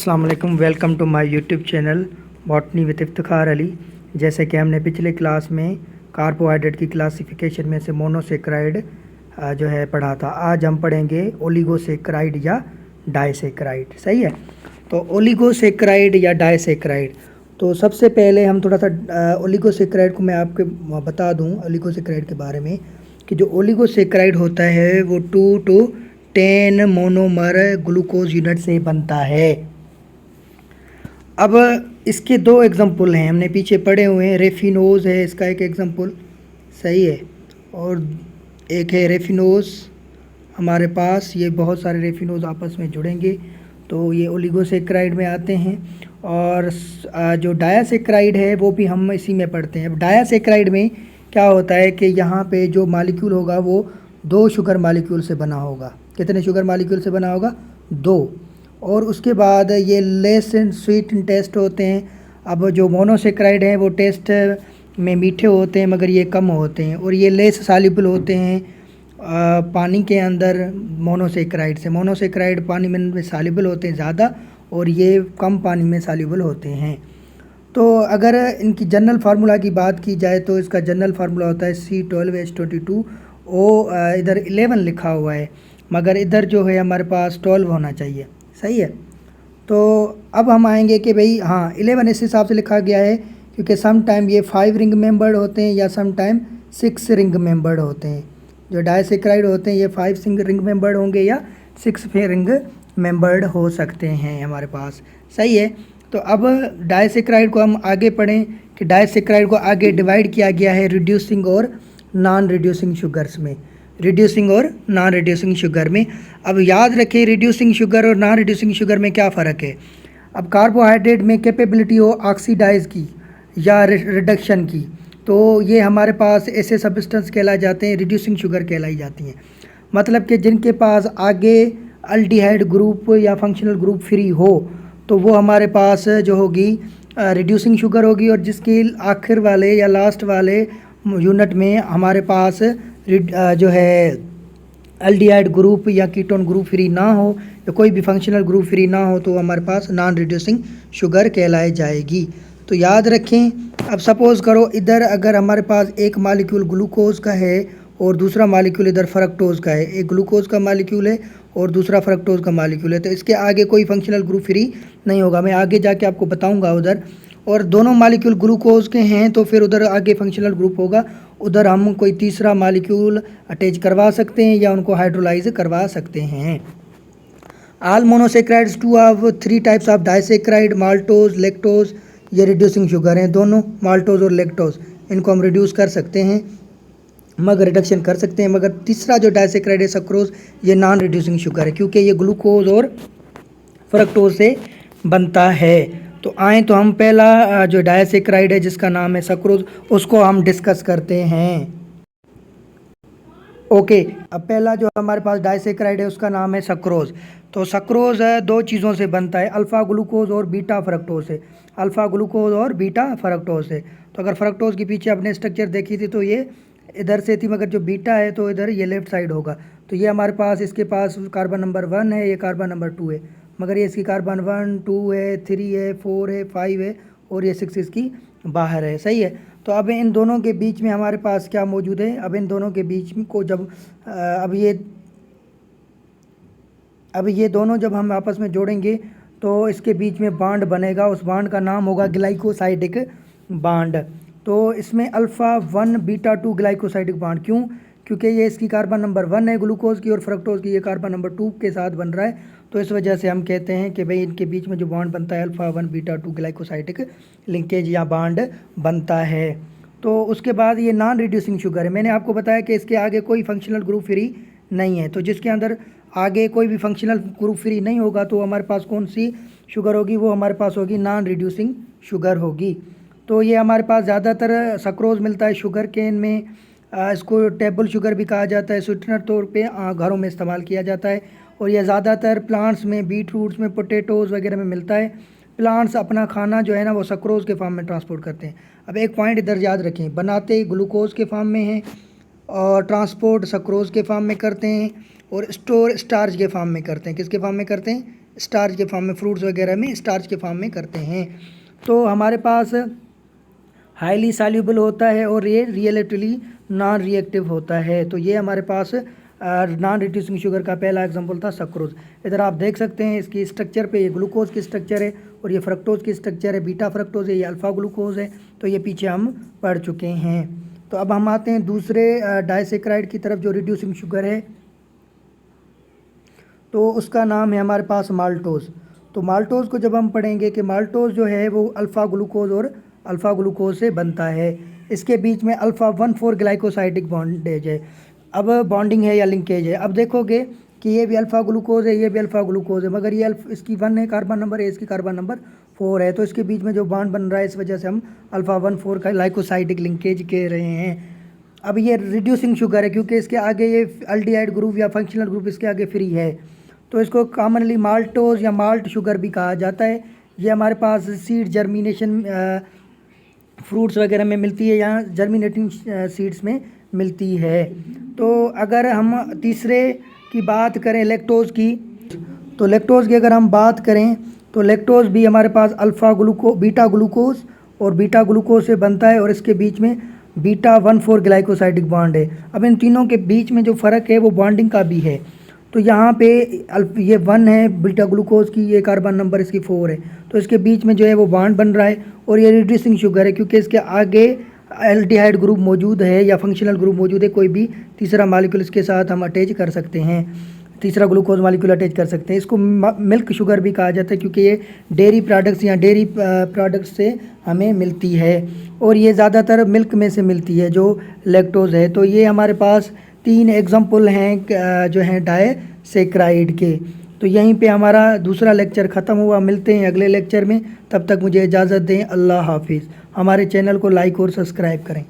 अस्सलाम वालेकुम, welcome to my YouTube channel botany with Iftikhar Ali. जैसे कि हमने पिछले क्लास में कार्बोहाइड्रेट की क्लासिफिकेशन में से मोनोसेक्राइड जो है पढ़ा था। आज हम पढ़ेंगे ओलिगोसेक्राइड या डाइसेक्राइड। सही है, तो ओलिगोसेक्राइड या डाइसेक्राइड। तो सबसे पहले हम थोड़ा सा ओलिगोसेक्राइड को मैं आपको बता दूं ओलिगोसेक्राइड के बारे में कि जो ओलिगोसेक्राइड होता है वो 2 to 10 मोनोमर ग्लूकोज यूनिट से बनता है। अब इसके दो एग्जांपल हैं, हमने पीछे पढ़े हुए हैं। रेफिनोज है इसका एक एग्जांपल, सही है, और एक है रेफिनोज हमारे पास। ये बहुत सारे रेफिनोज आपस में जुड़ेंगे तो ये ओलिगोसेक्राइड में आते हैं। और जो डायासेक्राइड है वो भी हम इसी में पढ़ते हैं। अब डायासेक्राइड में क्या होता है कि यहाँ पे जो मालिक्यूल होगा वो 2 शुगर मालिक्यूल से बना होगा। कितने शुगर मालिक्यूल से बना होगा? 2। और उसके बाद ये लेस एंड स्वीट टेस्ट होते हैं। अब जो मोनोसेक्राइड हैं वो टेस्ट में मीठे होते हैं मगर ये कम होते हैं, और ये लेस सॉल्युबल होते हैं पानी के अंदर मोनोसेक्राइड से। मोनोसेक्राइड पानी में सॉल्युबल होते हैं ज़्यादा और ये कम पानी में सॉल्युबल होते हैं। तो अगर इनकी जनरल फार्मूला की बात की जाए तो इसका जनरल फार्मूला होता है C12H22O। इधर 11 लिखा हुआ है मगर इधर जो है हमारे पास 12 होना चाहिए। सही है, तो अब हम आएंगे कि भाई हाँ 11 इस हिसाब से लिखा गया है क्योंकि सम टाइम ये 5 रिंग मेंबर्ड होते हैं या सम टाइम 6 रिंग मेंबर्ड होते हैं। जो डाइसेक्राइड होते हैं ये 5 रिंग मेंबर्ड होंगे या 6 रिंग मेंबर्ड हो सकते हैं हमारे पास। सही है, तो अब डाइसेक्राइड को हम आगे पढ़ें कि डाइसेक्राइड को आगे डिवाइड किया गया है रिड्यूसिंग और नॉन रिड्यूसिंग शुगर्स में। रिड्यूसिंग और नॉन रिड्यूसिंग शुगर में। अब याद रखें रिड्यूसिंग शुगर और नॉन रिड्यूसिंग शुगर में क्या फ़र्क है। अब कार्बोहाइड्रेट में कैपेबिलिटी हो ऑक्सीडाइज की या रिडक्शन की, तो ये हमारे पास ऐसे सब्सटेंस कहलाए जाते हैं, रिड्यूसिंग शुगर कहलाई जाती हैं। मतलब कि जिनके पास आगे अल्डिहाइड ग्रुप या फंक्शनल ग्रुप फ्री हो तो वो हमारे पास जो होगी रिड्यूसिंग शुगर होगी, और जिसकी आखिर वाले या लास्ट वाले यूनिट में हमारे पास जो है अल्डिहाइड ग्रुप या कीटोन ग्रुप फ्री ना हो या कोई भी फंक्शनल ग्रुप फ्री ना हो तो हमारे पास नॉन रिड्यूसिंग शुगर कहलाई जाएगी। तो याद रखें, अब सपोज़ करो इधर अगर हमारे पास एक मालिक्यूल ग्लूकोज का है और दूसरा मालिक्यूल इधर फ्रक्टोज का है। एक ग्लूकोज का मालिक्यूल है और दूसरा फ्रक्टोज का मालिक्यूल है, तो इसके आगे कोई फंक्शनल ग्रुप फ्री नहीं होगा। मैं आगे जाके आपको बताऊंगा उधर। और दोनों मालिक्यूल ग्लूकोज के हैं तो फिर उधर आगे फंक्शनल ग्रुप होगा, उधर हम कोई तीसरा मालिक्यूल अटैच करवा सकते हैं या उनको हाइड्रोलाइज करवा सकते हैं। All monosaccharides to have 3 types of disaccharide, maltose, lactose. ये रिड्यूसिंग शुगर हैं दोनों, माल्टोज और लैक्टोज। इनको हम रिड्यूस कर सकते हैं मगर रिडक्शन कर सकते हैं। मगर तीसरा जो डाइसेक्राइड है सक्रोज, ये नॉन रिड्यूसिंग शुगर है क्योंकि ये ग्लूकोज और फ्रक्टोज से बनता है। तो आए तो हम पहला जो डाइसेक्राइड है जिसका नाम है सक्रोज, उसको हम डिस्कस करते हैं। ओके, अब पहला जो हमारे पास डाइसेक्राइड है उसका नाम है सक्रोज। तो सक्रोज 2 चीज़ों से बनता है, अल्फ़ा ग्लूकोज और बीटा फ्रक्टोज से। अल्फ़ा ग्लूकोज और बीटा फ्रक्टोज से। तो अगर फ्रक्टोज के पीछे आपने स्ट्रक्चर देखी थी तो ये इधर से थी, मगर जो बीटा है तो इधर ये लेफ्ट साइड होगा। तो ये हमारे पास इसके पास कार्बन नंबर 1 है, ये कार्बन नंबर 2 है, मगर ये इसकी कार्बन 1 2 है, 3 है, 4 है, 5 है और ये 6 इसकी बाहर है। सही है, तो अब इन दोनों के बीच में हमारे पास क्या मौजूद है। अब इन दोनों के बीच में को जब अब ये दोनों जब हम आपस में जोड़ेंगे तो इसके बीच में बांड बनेगा, उस बांड का नाम होगा ग्लाइकोसाइडिक बांड। तो इसमें अल्फ़ा 1 बीटा 2 ग्लाइकोसाइडिक बांड। क्यों? क्योंकि ये इसकी कार्बन नंबर 1 है ग्लूकोज की और फ्रक्टोज की ये कार्बन नंबर 2 के साथ बन रहा है। तो इस वजह से हम कहते हैं कि भाई इनके बीच में जो बॉन्ड बनता है अल्फ़ा 1 बीटा 2 ग्लाइकोसाइडिक लिंकेज या बांड बनता है। तो उसके बाद ये नॉन रिड्यूसिंग शुगर है। मैंने आपको बताया कि इसके आगे कोई फंक्शनल ग्रुप फ्री नहीं है, तो जिसके अंदर आगे कोई भी फंक्शनल ग्रुप फ्री नहीं होगा तो हमारे पास कौन सी शुगर होगी, वो हमारे पास होगी नॉन रिड्यूसिंग शुगर होगी। तो ये हमारे पास ज़्यादातर सक्रोज मिलता है शुगर केन में। इसको टेबल शुगर भी कहा जाता है, स्वीटनर तौर पे घरों में इस्तेमाल किया जाता है। और ये ज़्यादातर प्लांट्स में, बीट रूट्स में, पोटैटोज़ वगैरह में मिलता है। प्लांट्स अपना खाना जो है ना वो सक्रोज के फॉर्म में ट्रांसपोर्ट करते हैं। अब एक पॉइंट इधर याद रखें, बनाते ग्लूकोज के फॉर्म में हैं और ट्रांसपोर्ट सक्रोज के फॉर्म में करते हैं और स्टोर स्टार्च के फॉर्म में करते हैं। किसके फॉर्म में करते हैं? स्टार्च के फॉर्म में, फ्रूट्स वगैरह में स्टार्च के फॉर्म में करते हैं। तो हमारे पास हाईली सॉल्युबल होता है और ये रिलेटिवली नॉन रिएक्टिव होता है। तो ये हमारे पास नॉन रिड्यूसिंग शुगर का पहला एग्जांपल था सक्रोज। इधर आप देख सकते हैं इसकी स्ट्रक्चर पे, ये ग्लूकोज की स्ट्रक्चर है और ये फ्रक्टोज की स्ट्रक्चर है, बीटा फ्रक्टोज है, ये अल्फ़ा ग्लूकोज है। तो ये पीछे हम पढ़ चुके हैं। तो अब हम आते हैं दूसरे डाइसेक्राइड की तरफ जो रिड्यूसिंग शुगर है, तो उसका नाम है हमारे पास माल्टोज। तो माल्टोज को जब हम पढ़ेंगे कि माल्टोज जो है वो अल्फ़ा ग्लूकोज और अल्फ़ा ग्लूकोज से बनता है। इसके बीच में अल्फ़ा 1,4 ग्लाइकोसाइडिक बॉन्डेज है। अब बॉन्डिंग है या लिंकेज है। अब देखोगे कि ये भी अल्फ़ा ग्लूकोज है, ये भी अल्फ़ा ग्लूकोज है, मगर ये इसकी 1 है कार्बन नंबर, है इसकी कार्बन नंबर 4 है। तो इसके बीच में जो बॉन्ड बन रहा है, इस वजह से हम अल्फ़ा 1,4 का ग्लाइकोसाइडिक लिंकेज कह रहे हैं। अब ये रिड्यूसिंग शुगर है क्योंकि इसके आगे ये अल्डिहाइड ग्रुप या फंक्शनल ग्रुप इसके आगे फ्री है। तो इसको कॉमनली माल्टोज या माल्ट शुगर भी कहा जाता है। ये हमारे पास सीड जर्मिनेशन फ्रूट्स वगैरह में मिलती है या जर्मिनेटिंग सीड्स में मिलती है। तो अगर हम तीसरे की बात करें लैक्टोज़ की, तो लैक्टोज़ की अगर हम बात करें तो लैक्टोज़ भी हमारे पास बीटा ग्लूकोज और बीटा ग्लूकोज से बनता है और इसके बीच में बीटा 1,4 ग्लाइकोसाइडिक बॉन्ड है। अब इन तीनों के बीच में जो फ़र्क है वो बॉन्डिंग का भी है। तो यहाँ पे ये 1 है बीटा ग्लूकोज की, ये कार्बन नंबर इसकी 4 है। तो इसके बीच में जो है वो बॉन्ड बन रहा है और ये रिड्यूसिंग शुगर है क्योंकि इसके आगे एल्डिहाइड ग्रुप मौजूद है या फंक्शनल ग्रुप मौजूद है। कोई भी तीसरा मॉलिक्यूल इसके साथ हम अटैच कर सकते हैं, तीसरा ग्लूकोज मॉलिक्यूल अटैच कर सकते हैं। इसको मिल्क शुगर भी कहा जाता है क्योंकि ये डेयरी प्रोडक्ट्स या डेयरी प्रोडक्ट्स से हमें मिलती है और ये ज़्यादातर मिल्क में से मिलती है जो लैक्टोज़ है। तो ये हमारे पास 3 एग्जाम्पल हैं जो हैं डाइसेक्राइड के। तो यहीं पे हमारा दूसरा लेक्चर ख़त्म हुआ। मिलते हैं अगले लेक्चर में, तब तक मुझे इजाज़त दें। अल्लाह हाफिज़। हमारे चैनल को लाइक और सब्सक्राइब करें।